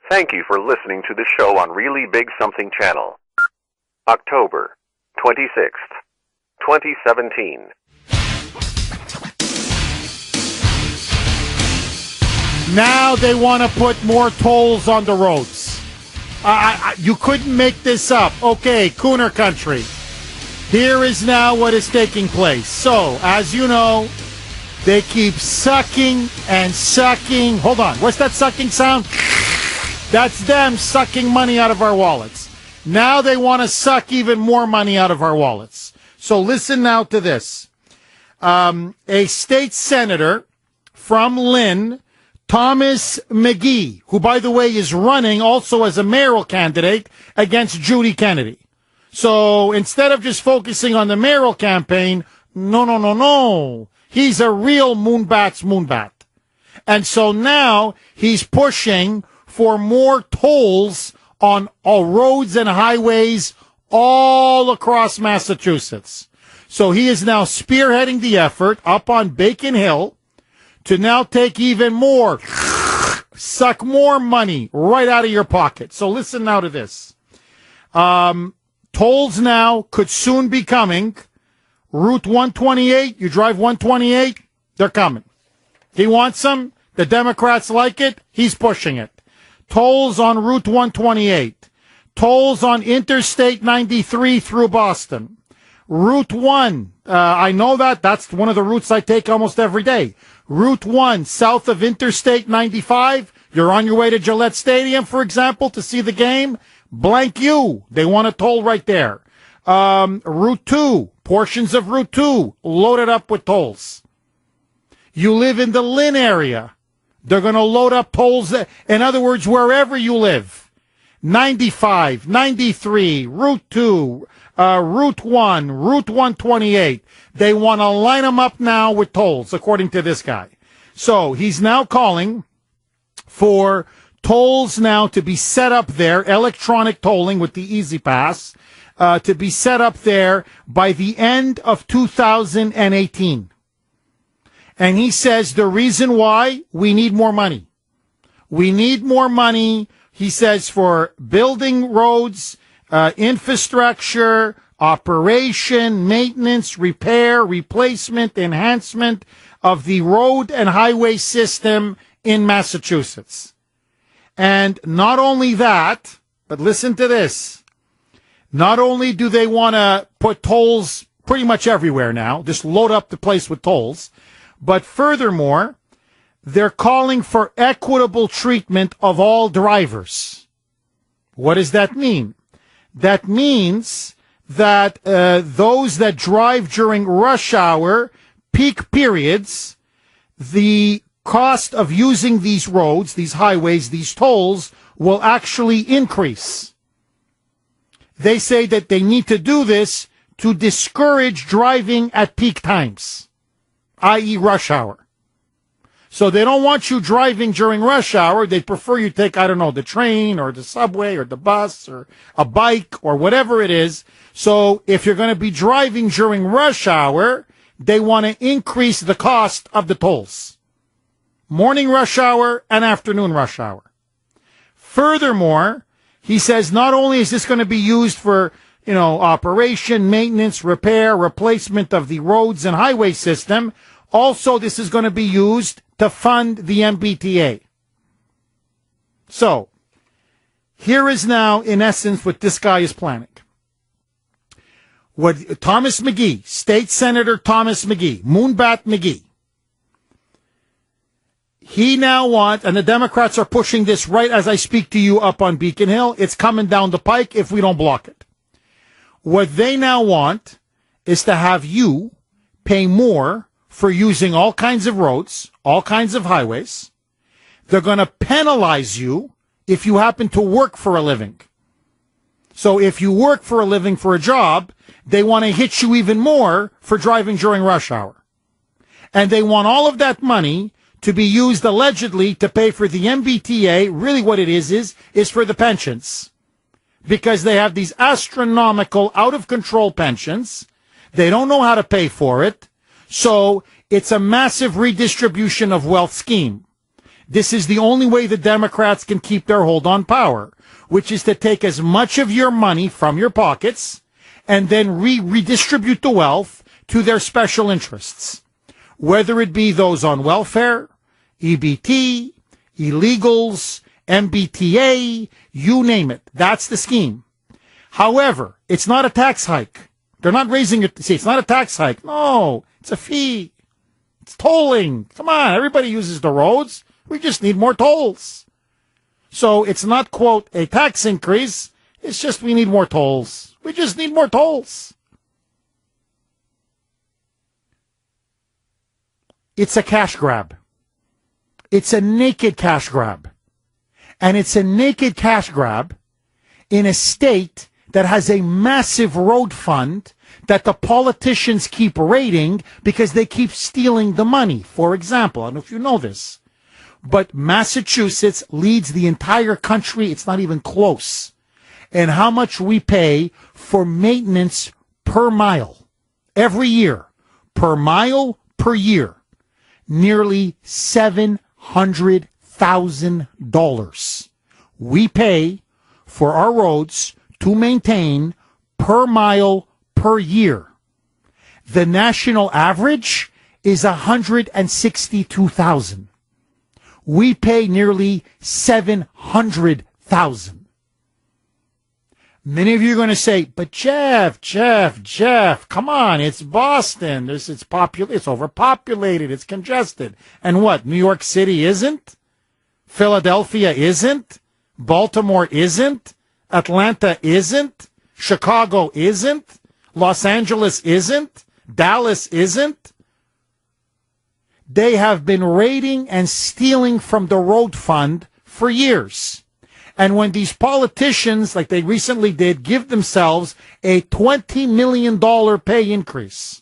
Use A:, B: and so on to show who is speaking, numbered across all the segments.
A: Thank you for listening to the show on Really Big Something Channel. October 26th, 2017.
B: Now they want to put more tolls on the roads. You couldn't make this up. Okay, Kuhner country. Here is now what is taking place. So, as you know, they keep sucking and sucking. Hold on. What's that sucking sound? That's them sucking money out of our wallets. Now they want to suck even more money out of our wallets. So listen now to this. A state senator from Lynn, Thomas McGee, who, by the way, is running also as a mayoral candidate against Judy Kennedy. So instead of just focusing on the mayoral campaign, no. He's a real moonbat. And so now he's pushing for more tolls on all roads and highways all across Massachusetts. So he is now spearheading the effort up on Bacon Hill to now take even more, suck more money right out of your pocket. So listen now to this. Tolls now could soon be coming. Route 128, you drive 128, they're coming. He wants them. The Democrats like it. He's pushing it. Tolls on Route 128. Tolls on Interstate 93 through Boston. Route 1, I know that. That's one of the routes I take almost every day. Route 1, south of Interstate 95. You're on your way to Gillette Stadium, for example, to see the game. Blank you. They want a toll right there. Route 2, portions of Route 2, loaded up with tolls. You live in the Lynn area. They're going to load up tolls. In other words, wherever you live. 95, 93, Route 2, Route 1, Route 128. They want to line them up now with tolls, according to this guy. So he's now calling for tolls now to be set up there, electronic tolling with the Easy Pass, to be set up there by the end of 2018. And he says the reason why, we need more money. We need more money, he says, for building roads, infrastructure, operation, maintenance, repair, replacement, enhancement of the road and highway system in Massachusetts. And not only that, but listen to this. Not only do they want to put tolls pretty much everywhere now, just load up the place with tolls, but furthermore, they're calling for equitable treatment of all drivers. What does that mean? That means that those that drive during rush hour, peak periods, the cost of using these roads, these highways, these tolls will actually increase. They say that they need to do this to discourage driving at peak times, i.e. rush hour. So they don't want you driving during rush hour. They prefer you take, the train or the subway or the bus or a bike or whatever it is. So if you're going to be driving during rush hour, they want to increase the cost of the tolls. Morning rush hour and afternoon rush hour. Furthermore, he says not only is this going to be used for, operation, maintenance, repair, replacement of the roads and highway system, also this is going to be used to fund the MBTA. So, here is now, in essence, what this guy is planning. What Thomas McGee, State Senator Thomas McGee, Moonbat McGee, he now wants, and the Democrats are pushing this right as I speak to you up on Beacon Hill. It's coming down the pike if we don't block it. What they now want is to have you pay more for using all kinds of roads, all kinds of highways. They're going to penalize you if you happen to work for a living. So if you work for a living for a job, they want to hit you even more for driving during rush hour. And they want all of that money to be used allegedly to pay for the MBTA. Really what it is for the pensions. Because they have these astronomical, out-of-control pensions. They don't know how to pay for it. So it's a massive redistribution of wealth scheme. This is the only way the Democrats can keep their hold on power, which is to take as much of your money from your pockets and then redistribute the wealth to their special interests, whether it be those on welfare, EBT, illegals, MBTA, you name it. That's the scheme. However, it's not a tax hike. They're not raising it. See, it's not a tax hike. No, it's a fee. It's tolling. Come on, everybody uses the roads. We just need more tolls. So it's not, quote, a tax increase. It's just we need more tolls. We just need more tolls. It's a cash grab. It's a naked cash grab. And it's a naked cash grab in a state that has a massive road fund that the politicians keep raiding because they keep stealing the money. For example, I don't know if you know this, but Massachusetts leads the entire country. It's not even close. And how much we pay for maintenance per mile every year, per mile per year, nearly $700,000 we pay for our roads to maintain per mile per year. The national average is $162,000. We pay nearly $700,000. Many of you are going to say, but Jeff, come on, it's Boston. It's overpopulated. It's congested. And what? New York City isn't? Philadelphia isn't? Baltimore isn't? Atlanta isn't? Chicago isn't? Los Angeles isn't? Dallas isn't? They have been raiding and stealing from the road fund for years. And when these politicians, like they recently did, give themselves a $20 million pay increase,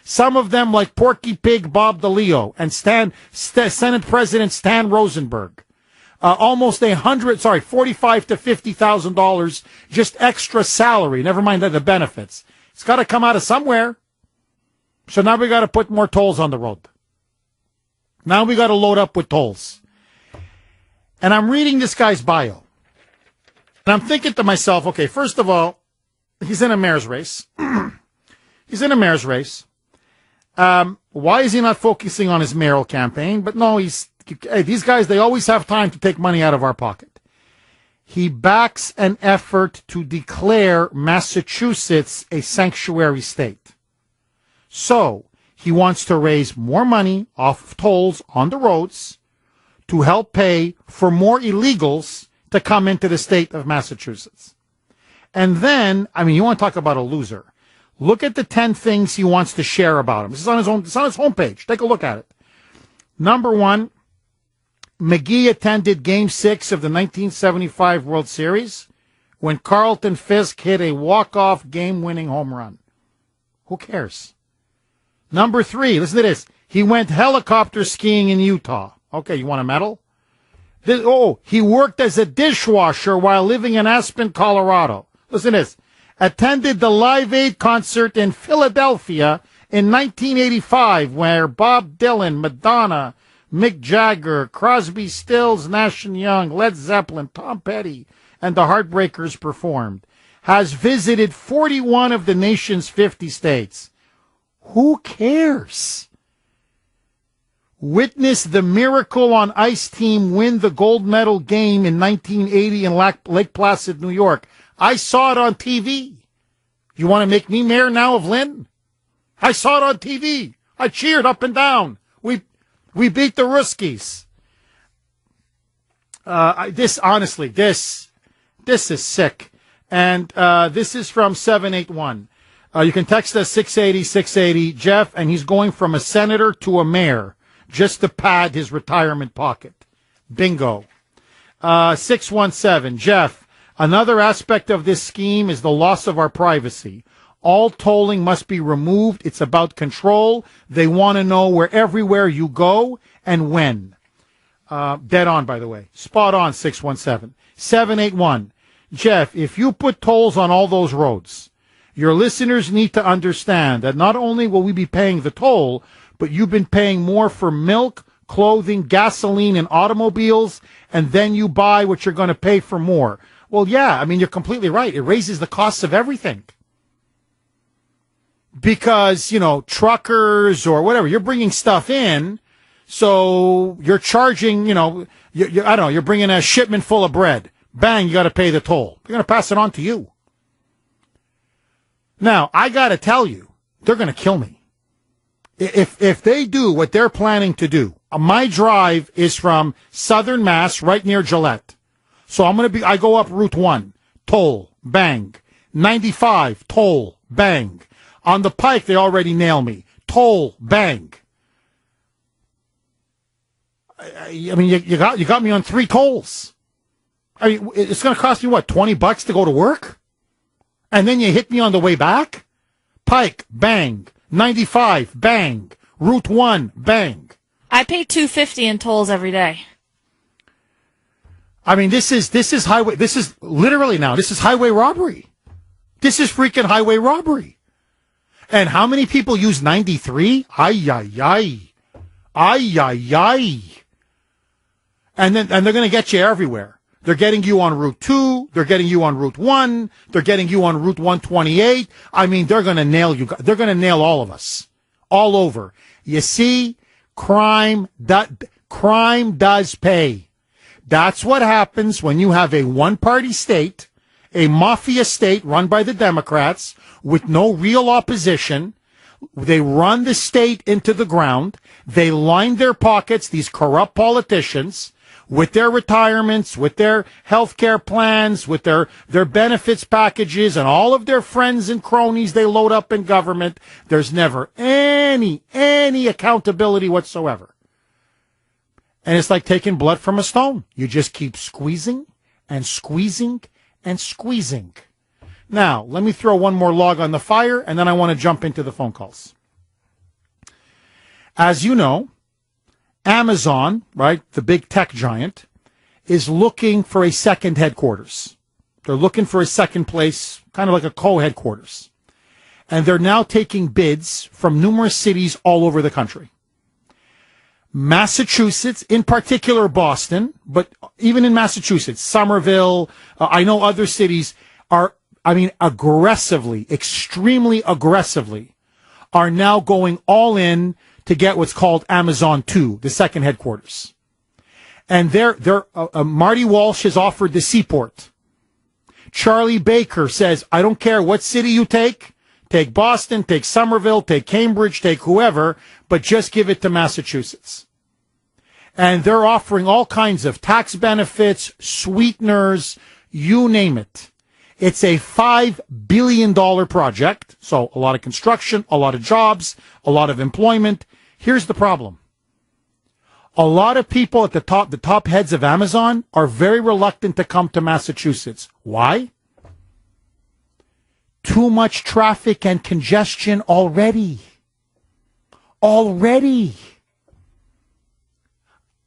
B: some of them like Porky Pig Bob DeLeo and Senate President Stan Rosenberg, almost $45,000 to $50,000 just extra salary. Never mind the benefits. It's got to come out of somewhere. So now we got to put more tolls on the road. Now we got to load up with tolls. And I'm reading this guy's bio. And I'm thinking to myself, okay, first of all, he's in a mayor's race. He's in a mayor's race. Why is he not focusing on his mayoral campaign? But no, these guys, they always have time to take money out of our pocket. He backs an effort to declare Massachusetts a sanctuary state. So he wants to raise more money off of tolls on the roads to help pay for more illegals to come into the state of Massachusetts. And then, you want to talk about a loser. Look at the 10 things he wants to share about him. It's on his homepage. Take a look at it. Number 1, McGee attended Game 6 of the 1975 World Series when Carlton Fisk hit a walk-off game-winning home run. Who cares? Number 3, listen to this. He went helicopter skiing in Utah. Okay, you want a medal? He worked as a dishwasher while living in Aspen, Colorado. Listen to this. Attended the Live Aid concert in Philadelphia in 1985 where Bob Dylan, Madonna, Mick Jagger, Crosby, Stills, Nash & Young, Led Zeppelin, Tom Petty, and the Heartbreakers performed. Has visited 41 of the nation's 50 states. Who cares? Witnessed the Miracle on Ice team win the gold medal game in 1980 in Lake Placid, New York. I saw it on TV. You want to make me mayor now of Lynn? I saw it on TV. I cheered up and down. We beat the Ruskies. This is sick. And this is from 781. You can text us 680, Jeff, and he's going from a senator to a mayor, just to pad his retirement pocket. Bingo. 617, Jeff, another aspect of this scheme is the loss of our privacy. All tolling must be removed. It's about control. They want to know everywhere you go and when. Dead on, by the way. Spot on, 617. 781, Jeff, if you put tolls on all those roads, your listeners need to understand that not only will we be paying the toll, but you've been paying more for milk, clothing, gasoline, and automobiles, and then you buy what you're going to pay for more. Well, yeah, I mean, you're completely right. It raises the costs of everything. Because, truckers or whatever, you're bringing stuff in, so you're charging, I don't know, you're bringing a shipment full of bread. Bang, you got to pay the toll. They're going to pass it on to you. Now, I got to tell you, they're going to kill me. If they do what they're planning to do, my drive is from Southern Mass, right near Gillette. So I go up Route 1, toll, bang. 95, toll, bang. On the Pike, they already nail me. Toll, bang. I mean, you got me on 3 tolls. I mean, it's going to cost me, what, $20 to go to work? And then you hit me on the way back? Pike, bang. 95, bang. Route 1, bang.
C: I pay $2.50 in tolls every day.
B: I mean, this is highway. This is literally now. This is highway robbery. This is freaking highway robbery. And how many people use 93? Ay, ay, ay. Ay, ay, ay. And they're going to get you everywhere. They're getting you on Route 2. They're getting you on Route 1. They're getting you on Route 128. I mean, they're going to nail you. They're going to nail all of us. All over. You see, crime does pay. That's what happens when you have a one-party state, a mafia state run by the Democrats with no real opposition. They run the state into the ground. They line their pockets, these corrupt politicians, with their retirements, with their health care plans, with their benefits packages, and all of their friends and cronies they load up in government. There's never any accountability whatsoever. And it's like taking blood from a stone. You just keep squeezing and squeezing and squeezing. Now, let me throw one more log on the fire, and then I want to jump into the phone calls. As you know, Amazon, right, the big tech giant, is looking for a second headquarters. They're looking for a second place, kind of like a co-headquarters. And they're now taking bids from numerous cities all over the country. Massachusetts, in particular Boston, but even in Massachusetts, Somerville, I know other cities are, aggressively, extremely aggressively, are now going all in to get what's called Amazon 2, the second headquarters. And Marty Walsh has offered the Seaport. Charlie Baker says, I don't care what city you take Boston, take Somerville, take Cambridge, take whoever, but just give it to Massachusetts. And they're offering all kinds of tax benefits, sweeteners, you name it. It's a $5 billion project, so a lot of construction, a lot of jobs, a lot of employment. Here's the problem. A lot of people at the top heads of Amazon are very reluctant to come to Massachusetts. Why? Too much traffic and congestion already.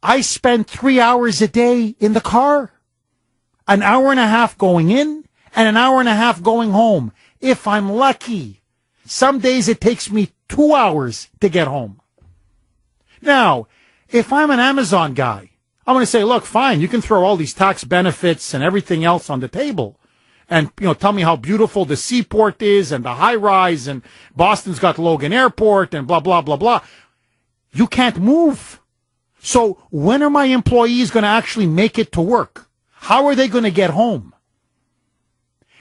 B: I spend 3 hours a day in the car. An hour and a half going in and an hour and a half going home. If I'm lucky. Some days it takes me 2 hours to get home. Now, if I'm an Amazon guy, I'm going to say, look, fine, you can throw all these tax benefits and everything else on the table. And, tell me how beautiful the Seaport is and the high rise and Boston's got Logan Airport and blah, blah, blah, blah. You can't move. So when are my employees going to actually make it to work? How are they going to get home?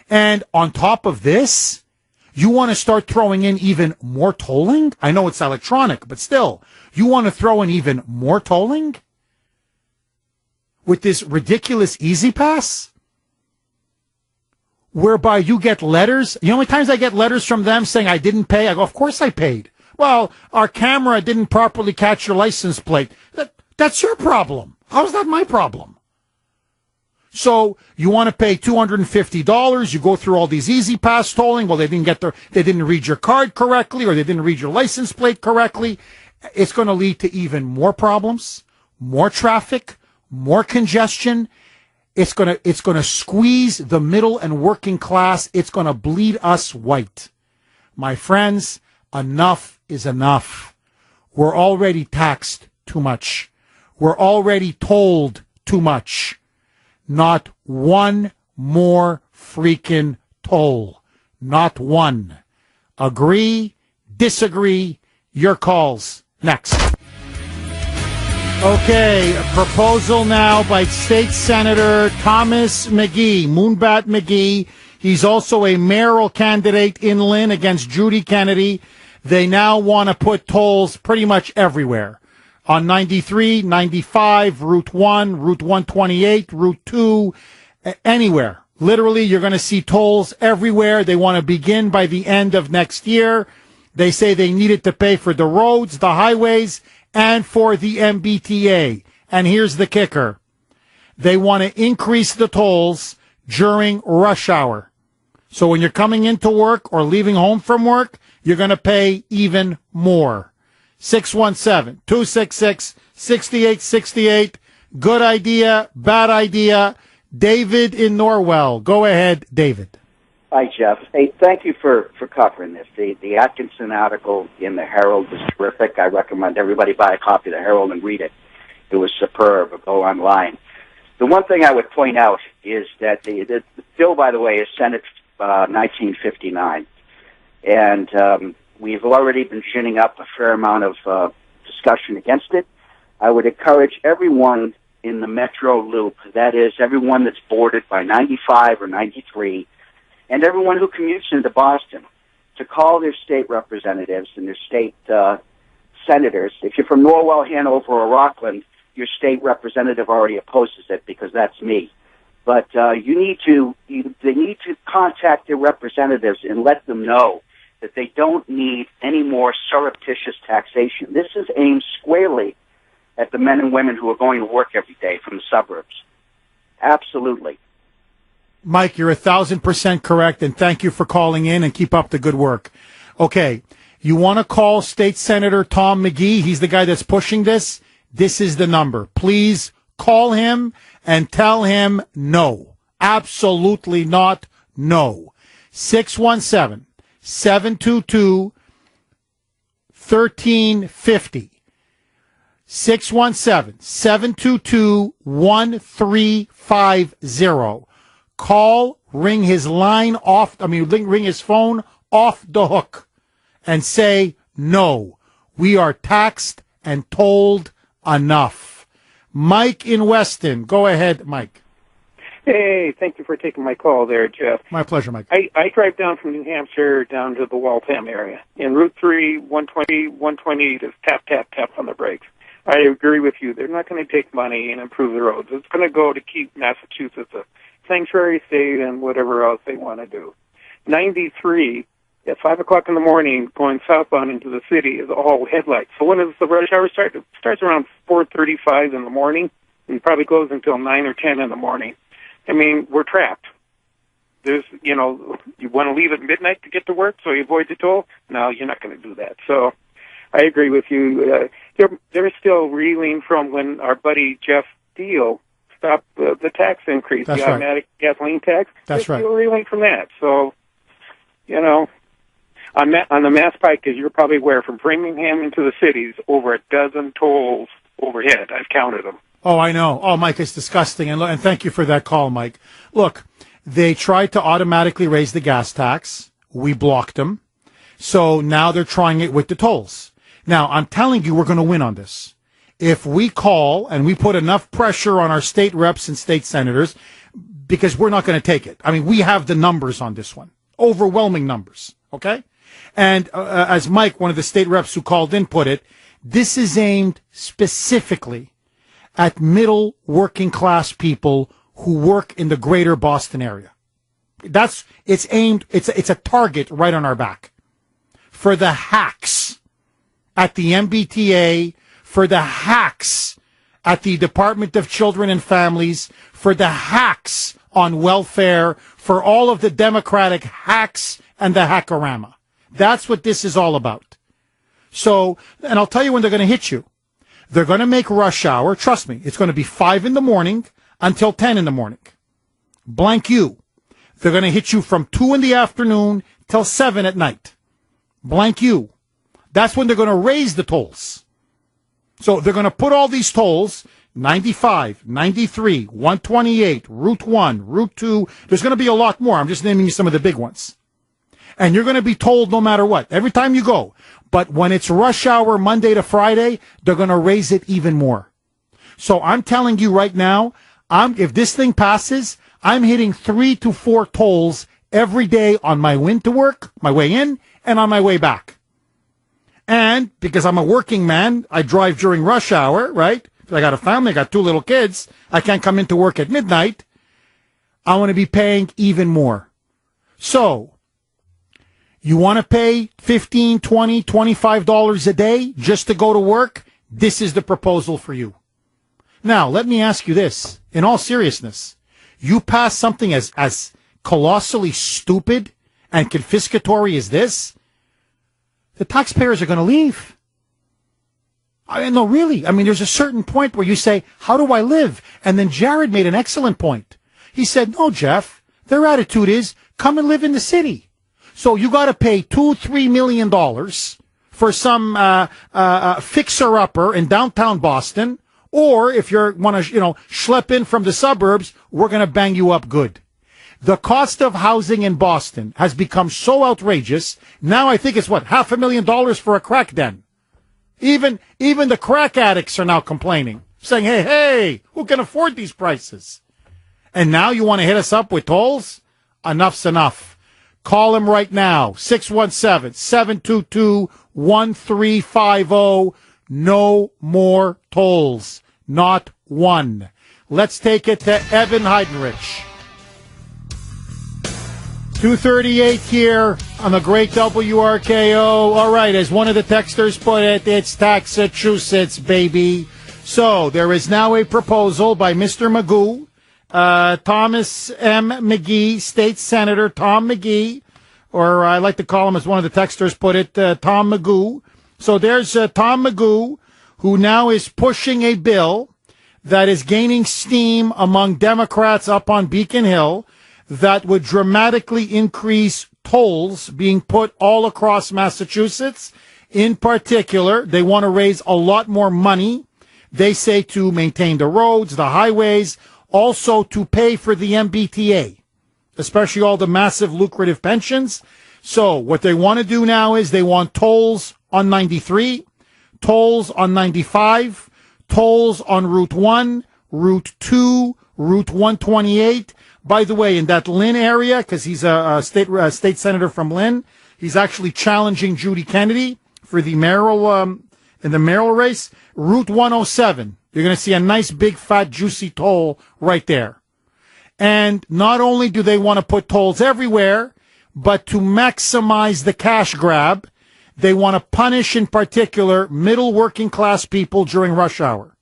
B: And on top of this, you want to start throwing in even more tolling? I know it's electronic, but still, you want to throw in even more tolling? With this ridiculous Easy Pass? Whereby you get letters. You know how many times I get letters from them saying I didn't pay? I go, of course I paid. Well, our camera didn't properly catch your license plate. That's your problem. How's that my problem? So you want to pay $250. You go through all these Easy Pass tolling. Well, they didn't read your card correctly, or they didn't read your license plate correctly. It's going to lead to even more problems, more traffic, more congestion. It's going to squeeze the middle and working class. It's going to bleed us white. My friends, enough is enough. We're already taxed too much. We're already told too much. Not one more freaking toll. Not one. Agree, disagree, your calls. Next. Okay, a proposal now by State Senator Thomas McGee, Moonbat McGee. He's also a mayoral candidate in Lynn against Judy Kennedy. They now want to put tolls pretty much everywhere. On 93, 95, Route 1, Route 128, Route 2, anywhere. Literally, you're going to see tolls everywhere. They want to begin by the end of next year. They say they need it to pay for the roads, the highways, and for the MBTA. And here's the kicker. They want to increase the tolls during rush hour. So when you're coming into work or leaving home from work, you're going to pay even more. 617-266-6868. Good idea, bad idea. David in Norwell. Go ahead, David.
D: Hi, Jeff. Hey, thank you for covering this. The Atkinson article in the Herald is terrific. I recommend everybody buy a copy of the Herald and read it. It was superb. Go online. The one thing I would point out is that the bill, by the way, is Senate 1959. And we've already been ginning up a fair amount of discussion against it. I would encourage everyone in the Metro Loop, that is, everyone that's bordered by 95 or 93, and everyone who commutes into Boston, to call their state representatives and their state senators. If you're from Norwell, Hanover, or Rockland, your state representative already opposes it because that's me. But they need to contact their representatives and let them know that they don't need any more surreptitious taxation. This is aimed squarely at the men and women who are going to work every day from the suburbs. Absolutely.
B: Mike, you're 1,000% correct, and thank you for calling in and keep up the good work. Okay, you want to call State Senator Tom McGee? He's the guy that's pushing this. This is the number. Please call him and tell him no. Absolutely not no. 617-722-1350. 617-722-1350. Call, ring his line off, ring his phone off the hook and say, no, we are taxed and told enough. Mike in Weston. Go ahead, Mike.
E: Hey, thank you for taking my call there, Jeff.
B: My pleasure, Mike.
E: I drive down from New Hampshire down to the Waltham area. In Route 3, 120, just tap, tap, tap on the brakes. I agree with you. They're not going to take money and improve the roads. It's going to go to keep Massachusetts a sanctuary state and whatever else they want to do. 93, at 5 o'clock in the morning, going southbound into the city is all headlights. So when does the rush hour start? It starts around 4:35 in the morning and probably goes until 9 or 10 in the morning. I mean, we're trapped. There's, you want to leave at midnight to get to work so you avoid the toll? No, you're not going to do that. So I agree with you. They're still reeling from when our buddy Jeff Deal stopped the tax increase,
B: That's
E: the
B: right.
E: automatic gasoline tax.
B: That's
E: They're
B: right.
E: still reeling from that. So, on the Mass Pike, as you're probably aware, from Framingham into the cities, over a dozen tolls overhead. I've counted them.
B: Oh, I know. Oh, Mike, it's disgusting. And thank you for that call, Mike. Look, they tried to automatically raise the gas tax. We blocked them. So now they're trying it with the tolls. Now, I'm telling you, we're going to win on this. If we call and we put enough pressure on our state reps and state senators, because we're not going to take it. I mean, we have the numbers on this one. Overwhelming numbers. Okay? And as Mike, one of the state reps who called in, put it, this is aimed specifically at middle working class people who work in the greater Boston area. It's a target right on our back. For the hacks at the MBTA, for the hacks at the Department of Children and Families, for the hacks on welfare, for all of the Democratic hacks and the hackorama. That's what this is all about. So, and I'll tell you when they're going to hit you. They're going to make rush hour. Trust me, it's going to be 5 in the morning until 10 in the morning. Blank you. They're going to hit you from 2 in the afternoon till 7 at night. Blank you. That's when they're going to raise the tolls. So they're going to put all these tolls, 95, 93, 128, Route 1, Route 2. There's going to be a lot more. I'm just naming you some of the big ones. And you're going to be told no matter what, every time you go. But when it's rush hour Monday to Friday, they're going to raise it even more. So I'm telling you right now, if this thing passes, I'm hitting 3 to 4 tolls every day on my way to work, my way in, and on my way back. And because I'm a working man, I drive during rush hour, right? I got a family, I got 2 little kids. I can't come into work at midnight. I want to be paying even more. So, you want to pay $15, $20, $25 a day just to go to work? This is the proposal for you. Now, let me ask you this. In all seriousness, you pass something as colossally stupid and confiscatory as this, the taxpayers are going to leave. No, really. I mean, there's a certain point where you say, how do I live? And then Jared made an excellent point. He said, no, Jeff, their attitude is, come and live in the city. So you got to pay $2-3 million for some fixer-upper in downtown Boston, or if you want to, schlep in from the suburbs, we're going to bang you up good. The cost of housing in Boston has become so outrageous. Now I think it's $500,000 for a crack den. Even the crack addicts are now complaining, saying, hey, who can afford these prices? And now you want to hit us up with tolls? Enough's enough. Call him right now, 617-722-1350. No more tolls. Not one. Let's take it to Evan Heidenrich. 2:38 here on the great WRKO. All right, as one of the texters put it, it's Taxachusetts, baby. So there is now a proposal by Mr. Magoo, Thomas M. McGee, State Senator Tom McGee, or I like to call him, as one of the texters put it, Tom Magoo. So there's Tom Magoo, who now is pushing a bill that is gaining steam among Democrats up on Beacon Hill that would dramatically increase tolls being put all across Massachusetts. In particular, they want to raise a lot more money, they say, to maintain the roads, the highways, also to pay for the MBTA, especially all the massive lucrative pensions. So what they want to do now is they want tolls on 93, tolls on 95, tolls on Route 1, Route 2, Route 128. By the way, in that Lynn area, because he's a state senator from Lynn, he's actually challenging Judy Kennedy for the mayoral in the mayoral race. Route 107, you're going to see a nice big fat juicy toll right there. And not only do they want to put tolls everywhere, but to maximize the cash grab, they want to punish in particular middle working class people during rush hour.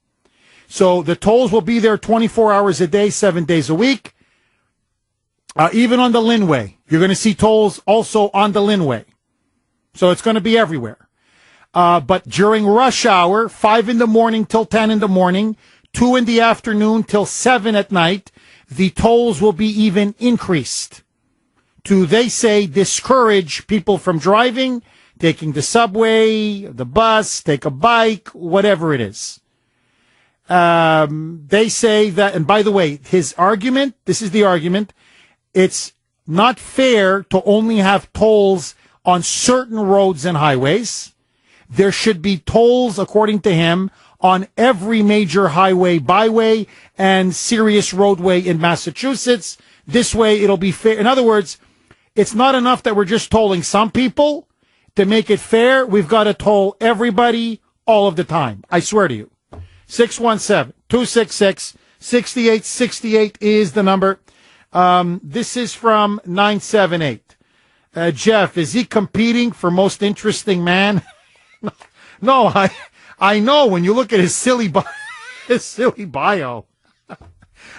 B: So the tolls will be there 24 hours a day, 7 days a week. Even on the Linway, you're going to see tolls also on the Linway. So it's going to be everywhere. But during rush hour, 5 in the morning till 10 in the morning, 2 in the afternoon till 7 at night, the tolls will be even increased to, they say, discourage people from driving, taking the subway, the bus, take a bike, whatever it is. They say that, and by the way, his argument, this is the argument, it's not fair to only have tolls on certain roads and highways. There should be tolls, according to him, on every major highway, byway, and serious roadway in Massachusetts. This way, it'll be fair. In other words, it's not enough that we're just tolling some people. To make it fair, we've got to toll everybody all of the time. I swear to you. 617-266-6868 is the number. This is from 978. Jeff, is he competing for most interesting man? No, I know when you look at his silly bio.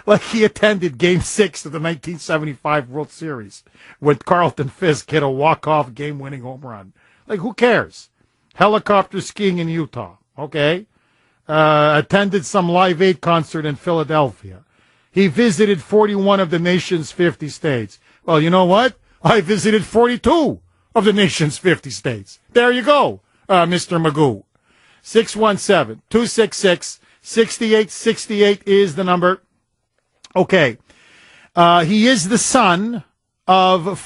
B: Like he attended Game 6 of the 1975 World Series when Carlton Fisk hit a walk-off game-winning home run. Like, who cares? Helicopter skiing in Utah. Okay. Attended some Live Aid concert in Philadelphia. He visited 41 of the nation's 50 states. Well, you know what? I visited 42 of the nation's 50 states. There you go, Mr. Magoo. 617-266-6868 is the number. Okay. He is the son of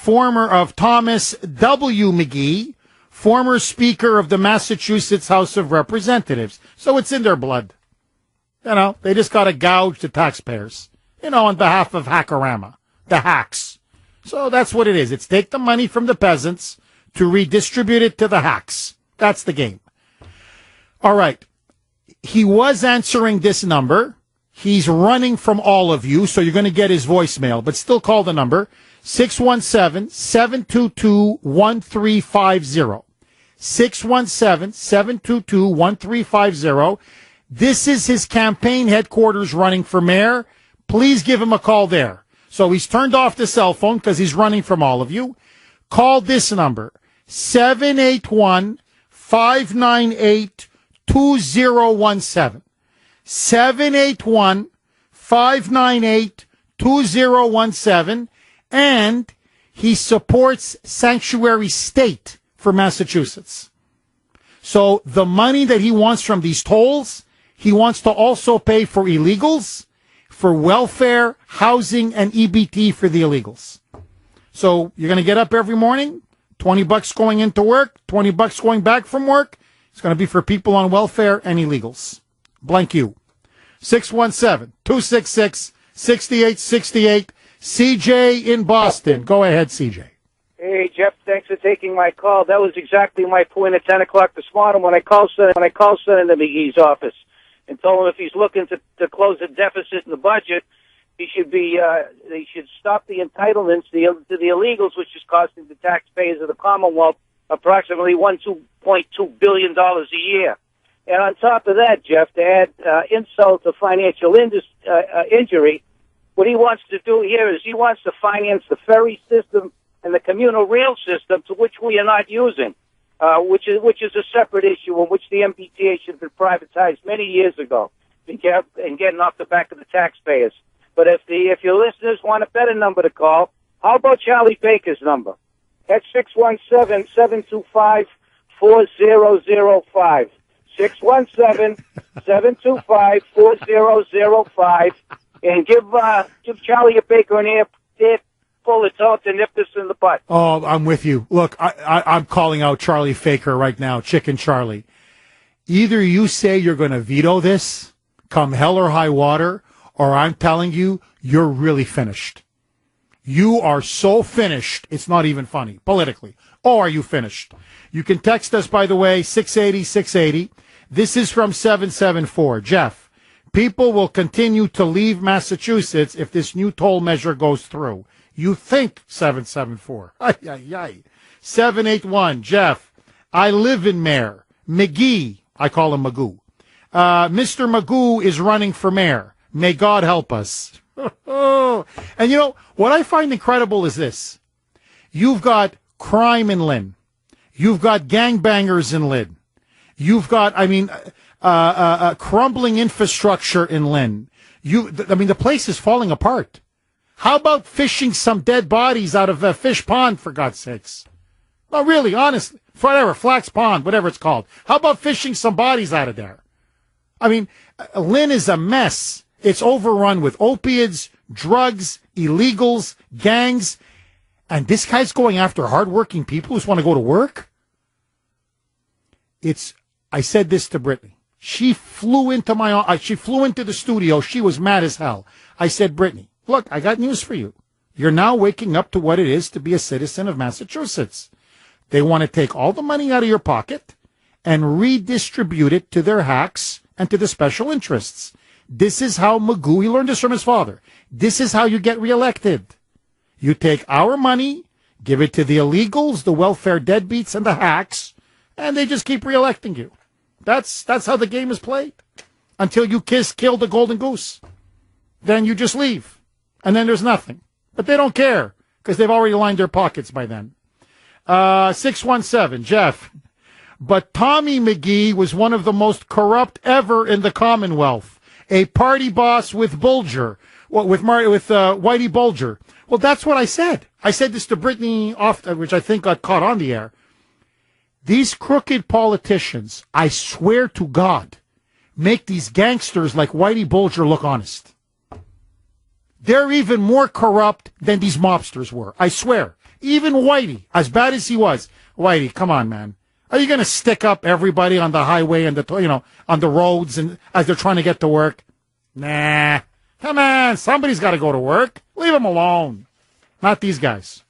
B: Thomas W. McGee, former Speaker of the Massachusetts House of Representatives. So it's in their blood. You know, they just got to gouge the taxpayers, you know, on behalf of Hackorama, the hacks. So that's what it is. It's take the money from the peasants to redistribute it to the hacks. That's the game. All right. He was answering this number. He's running from all of you, so you're going to get his voicemail, but still call the number, 617-722-1350. 617-722-1350. This is his campaign headquarters running for mayor. Please give him a call there. So he's turned off the cell phone because he's running from all of you. Call this number, 781-598-2017. 781-598-2017. And he supports Sanctuary State for Massachusetts. So the money that he wants from these tolls, he wants to also pay for illegals, for welfare, housing, and EBT for the illegals. So you're going to get up every morning, $20 going into work, $20 going back from work. It's going to be for people on welfare and illegals. Blank you. 617-266-6868. CJ in Boston. Go ahead, CJ.
F: Hey, Jeff, thanks for taking my call. That was exactly my point at 10 o'clock this morning when I called Senator McGee's office and told him if he's looking to close the deficit in the budget, he should be, they should stop the entitlements to the illegals, which is costing the taxpayers of the Commonwealth approximately $2.2 billion a year. And on top of that, Jeff, to add insult to financial injury, what he wants to do here is he wants to finance the ferry system and the communal rail system, to which we are not using, which is a separate issue in which the MBTA should have been privatized many years ago and getting off the back of the taxpayers. But if your listeners want a better number to call, how about Charlie Baker's number? That's 617-725-4005. 617-725-4005. And give Charlie a Baker an earful and tell him to nip this in the butt.
B: Oh, I'm with you. Look, I'm calling out Charlie Faker right now, Chicken Charlie. Either you say you're going to veto this, come hell or high water, or I'm telling you, you're really finished. You are so finished, it's not even funny, politically. Oh, are you finished? You can text us, by the way, 680-680. This is from 774. Jeff. People will continue to leave Massachusetts if this new toll measure goes through. You think, 774. 781, Jeff. I live in mayor. McGee, I call him Magoo. Mr. Magoo is running for mayor. May God help us. And you know, what I find incredible is this. You've got crime in Lynn. You've got gangbangers in Lynn. You've got, crumbling infrastructure in Lynn. The place is falling apart. How about fishing some dead bodies out of a fish pond, for God's sakes? No, really, honestly. Whatever, Flax Pond, whatever it's called. How about fishing some bodies out of there? Lynn is a mess. It's overrun with opiates, drugs, illegals, gangs. And this guy's going after hardworking people who just want to go to work? I said this to Brittany. She flew into the studio. She was mad as hell. I said, Brittany, look, I got news for you. You're now waking up to what it is to be a citizen of Massachusetts. They want to take all the money out of your pocket and redistribute it to their hacks and to the special interests. This is how Magoo, he learned this from his father. This is how you get reelected. You take our money, give it to the illegals, the welfare deadbeats, and the hacks, and they just keep reelecting you. That's how the game is played. Until you kill the golden goose. Then you just leave. And then there's nothing. But they don't care, because they've already lined their pockets by then. 617, Jeff. But Tommy McGee was one of the most corrupt ever in the Commonwealth. A party boss with Bulger. With Whitey Bulger. Well, that's what I said. I said this to Brittany, which I think got caught on the air. These crooked politicians, I swear to God, make these gangsters like Whitey Bulger look honest. They're even more corrupt than these mobsters were. I swear. Even Whitey, as bad as he was, Whitey, come on, man. Are you going to stick up everybody on the highway and on the roads and as they're trying to get to work? Nah. Come on, somebody's got to go to work. Leave them alone. Not these guys.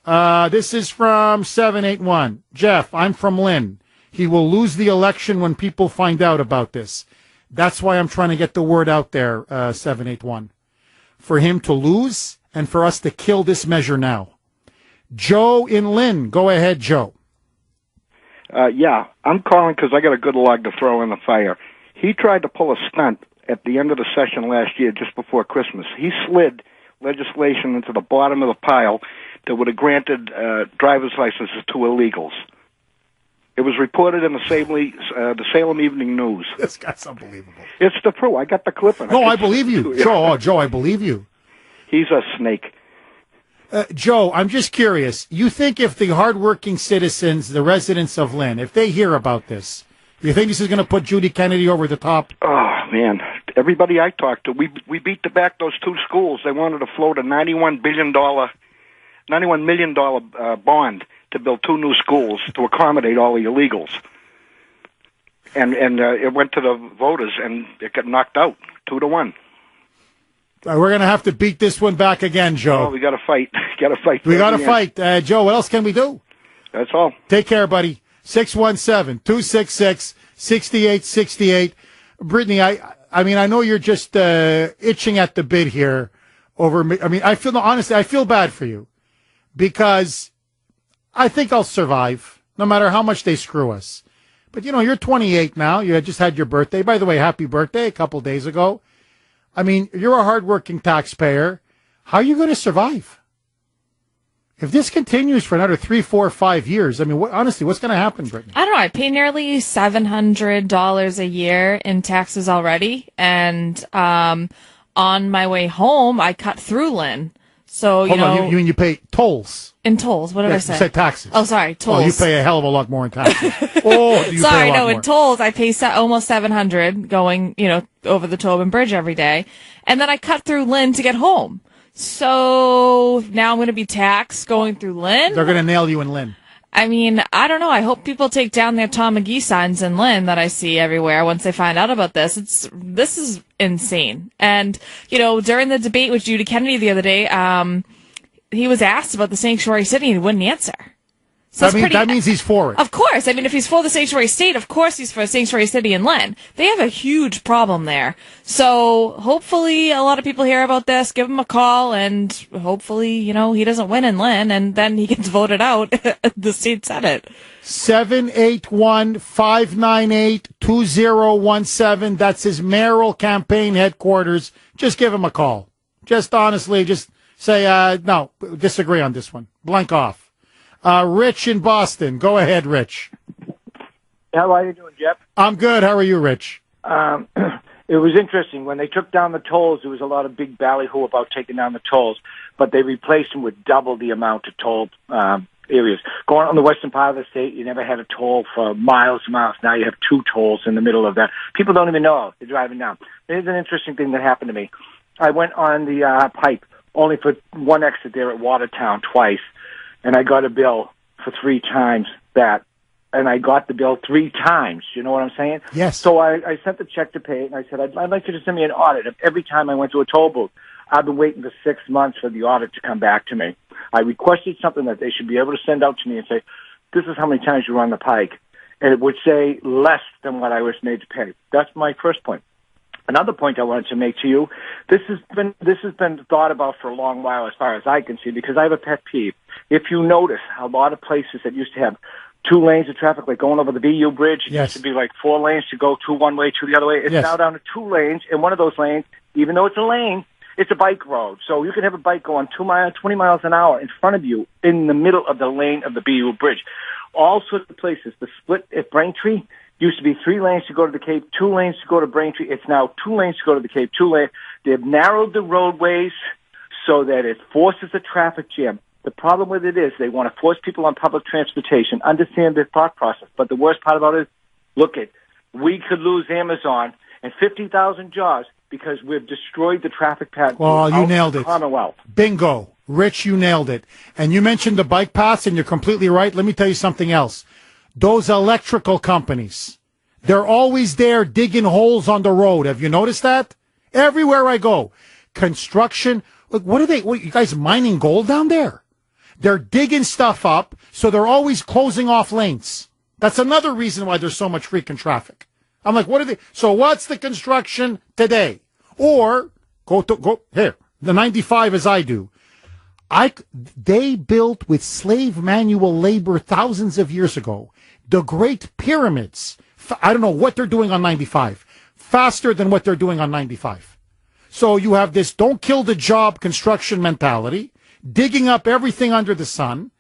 B: This is from 781. Jeff, I'm from Lynn. He will lose the election when people find out about this. That's why I'm trying to get the word out there, 781. For him to lose and for us to kill this measure now. Joe in Lynn. Go ahead, Joe.
G: Yeah, I'm calling because I got a good log to throw in the fire. He tried to pull a stunt at the end of the session last year, just before Christmas. He slid legislation into the bottom of the pile that would have granted driver's licenses to illegals. It was reported in the Salem Evening News.
B: This guy's unbelievable.
G: It's the truth. I got the clip.
B: No, I believe you. Joe, I believe you.
G: He's a snake.
B: Joe, I'm just curious. You think if the hardworking citizens, the residents of Lynn, if they hear about this, you think this is going to put Judy Kennedy over the top?
G: Oh, man. Everybody I talked to, we beat back those two schools. They wanted to float a $91 million bond to build two new schools to accommodate all the illegals. And it went to the voters, and it got knocked out 2-1.
B: We're going to have to beat this one back again, Joe.
G: Oh, we got to fight.
B: We got to fight. Joe, what else can we do?
G: That's all.
B: Take care, buddy. 617-266-6868. Brittany, I mean, I know you're just itching at the bit here over me. I mean, honestly, I feel bad for you because I think I'll survive no matter how much they screw us. But, you're 28 now. You just had your birthday. By the way, happy birthday a couple days ago. I mean, you're a hardworking taxpayer. How are you going to survive? If this continues for another 3, 4, 5 years, I mean, honestly, what's going to happen, Brittany?
C: I don't know. I pay nearly $700 a year in taxes already. And on my way home, I cut through Lynn. So,
B: Hold on, you mean you pay tolls?
C: In tolls, what did I say?
B: You said taxes.
C: Oh, sorry, tolls.
B: Oh, you pay a hell of a lot more in taxes.
C: Sorry, no, in tolls, I pay almost $700 going, over the Tobin Bridge every day. And then I cut through Lynn to get home. So now I'm going to be taxed going through Lynn?
B: They're going to nail you in Lynn.
C: I mean, I don't know. I hope people take down their Tom McGee signs in Lynn that I see everywhere once they find out about this. This is insane. And, during the debate with Judy Kennedy the other day, he was asked about the sanctuary city and he wouldn't answer. So
B: that means he's for it.
C: Of course. I mean, if he's for the sanctuary state, of course he's for a sanctuary city in Lynn. They have a huge problem there. So hopefully a lot of people hear about this, give him a call, and hopefully, he doesn't win in Lynn, and then he gets voted out at the state senate.
B: 781-598-2017. That's his mayoral campaign headquarters. Just give him a call. Just honestly, just say, no, disagree on this one. Blank off. Rich in Boston. Go ahead, Rich.
F: How are you doing, Jeff?
B: I'm good. How are you, Rich?
F: It was interesting. When they took down the tolls, there was a lot of big ballyhoo about taking down the tolls, but they replaced them with double the amount of toll areas. Going on the western part of the state, you never had a toll for miles and miles. Now you have 2 tolls in the middle of that. People don't even know they're driving down. There's an interesting thing that happened to me. I went on the pipe only for one exit there at Watertown twice. And I got a bill for 3 times that. And I got the bill 3 times. You know what I'm saying?
B: Yes.
F: So I sent the check to pay it, and I said, I'd like you to send me an audit of every time I went to a toll booth. I've been waiting for 6 months for the audit to come back to me. I requested something that they should be able to send out to me and say, this is how many times you run the pike. And it would say less than what I was made to pay. That's my first point. Another point I wanted to make to you, this has been thought about for a long while as far as I can see, because I have a pet peeve. If you notice, a lot of places that used to have 2 lanes of traffic, like going over the BU Bridge, it used to be like 4 lanes to go 2 one way, 2 the other way. It's now down to 2 lanes, and one of those lanes, even though it's a lane, it's a bike road. So you can have a bike going 20 miles an hour in front of you in the middle of the lane of the BU Bridge. All sorts of places. The split at Braintree used to be 3 lanes to go to the Cape, 2 lanes to go to Braintree. It's now 2 lanes to go to the Cape, 2 lanes. They've narrowed the roadways so that it forces a traffic jam. The problem with it is they want to force people on public transportation, understand their thought process. But the worst part about it is, look at, we could lose Amazon and 50,000 jobs because we've destroyed the traffic pattern.
B: Well, you nailed it.
F: Commonwealth.
B: Bingo. Rich, you nailed it. And you mentioned the bike paths, and you're completely right. Let me tell you something else. Those electrical companies, they're always there digging holes on the road. Have you noticed that? Everywhere I go. Construction. Look, what you guys mining gold down there? They're digging stuff up, so they're always closing off lanes. That's another reason why there's so much freaking traffic. I'm like, what are they? So what's the construction today? Or go here, the 95 as I do. They built with slave manual labor thousands of years ago the Great Pyramids. I don't know what they're doing on 95. Faster than what they're doing on 95. So you have this don't kill the job construction mentality, digging up everything under the sun,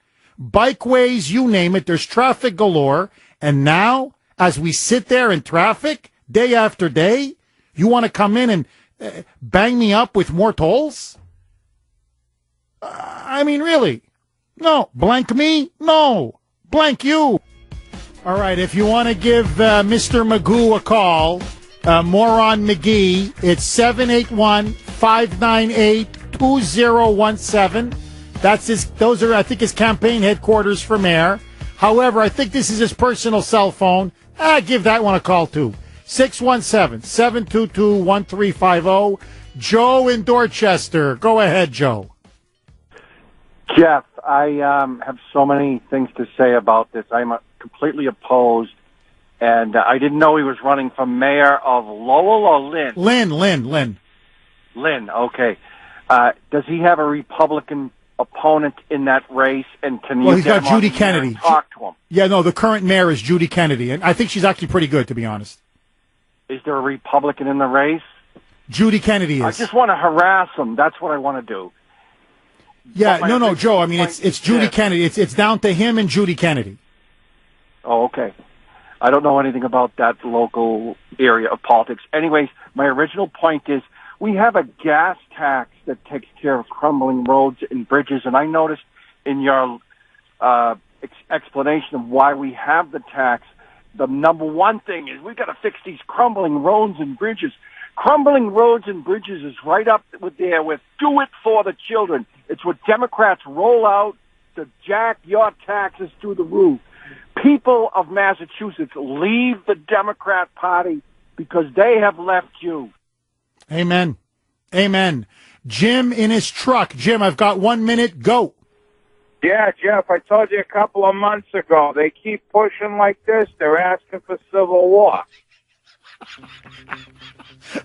B: bikeways, you name it, there's traffic galore. And now, as we sit there in traffic day after day, you want to come in and bang me up with more tolls? I mean, really? No. Blank me? No. Blank you. All right, if you want to give Mr. Magoo a call, Moron McGee, it's 781-598-2017. Those are, I think, his campaign headquarters for mayor. However, I think this is his personal cell phone. Give that one a call, too. 617-722-1350. Joe in Dorchester. Go ahead, Joe.
H: Jeff, I have so many things to say about this. I'm completely opposed, and I didn't know he was running for mayor of Lowell or Lynn?
B: Lynn.
H: Lynn, okay. Does he have a Republican opponent in that race? And can
B: he's got Judy Kennedy.
H: Talk to him.
B: Yeah, no, the current mayor is Judy Kennedy, and I think she's actually pretty good, to be honest.
H: Is there a Republican in the race?
B: Judy Kennedy is.
H: I just want to harass him. That's what I want to do.
B: Yeah, no, Joe. I mean, it's Judy Kennedy. It's down to him and Judy Kennedy.
H: Oh, okay. I don't know anything about that local area of politics. Anyways, my original point is we have a gas tax that takes care of crumbling roads and bridges, and I noticed in your explanation of why we have the tax, the number one thing is we got to fix these crumbling roads and bridges. Crumbling roads and bridges is right up with there with do it for the children. It's what Democrats roll out to jack your taxes through the roof. People of Massachusetts, leave the Democrat Party because they have left you.
B: Amen. Jim in his truck. Jim, I've got 1 minute. Go.
I: Yeah, Jeff, I told you a couple of months ago, they keep pushing like this, they're asking for civil war.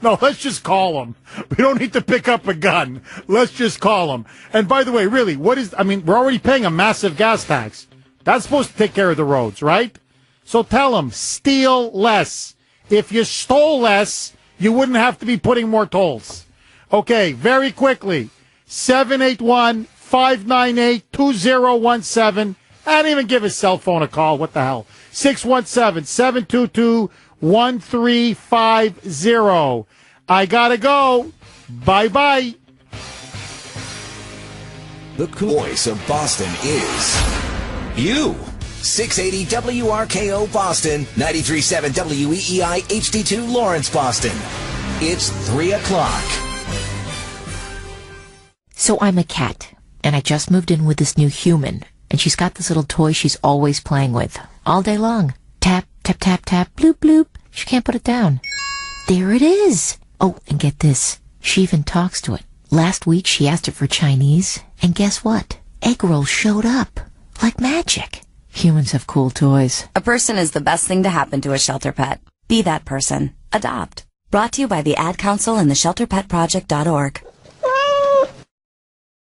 B: No, let's just call them. We don't need to pick up a gun. Let's just call them. And by the way, really, we're already paying a massive gas tax. That's supposed to take care of the roads, right? So tell them, steal less. If you stole less, you wouldn't have to be putting more tolls. Okay, very quickly, 781-598-2017. I didn't even give his cell phone a call. What the hell? 617-722-1350. I gotta go. Bye-bye.
J: The voice of Boston is you. 680 WRKO Boston, 93.7 WEEI HD2 Lawrence, Boston. It's 3 o'clock.
K: So I'm a cat, and I just moved in with this new human, and she's got this little toy she's always playing with, all day long. Tap, tap, tap, tap, bloop, bloop. She can't put it down. There it is. Oh, and get this. She even talks to it. Last week she asked it for Chinese, and guess what? Egg rolls showed up. Like magic. Humans have cool toys.
L: A person is the best thing to happen to a shelter pet. Be that person. Adopt. Brought to you by the Ad Council and the ShelterPetProject.org.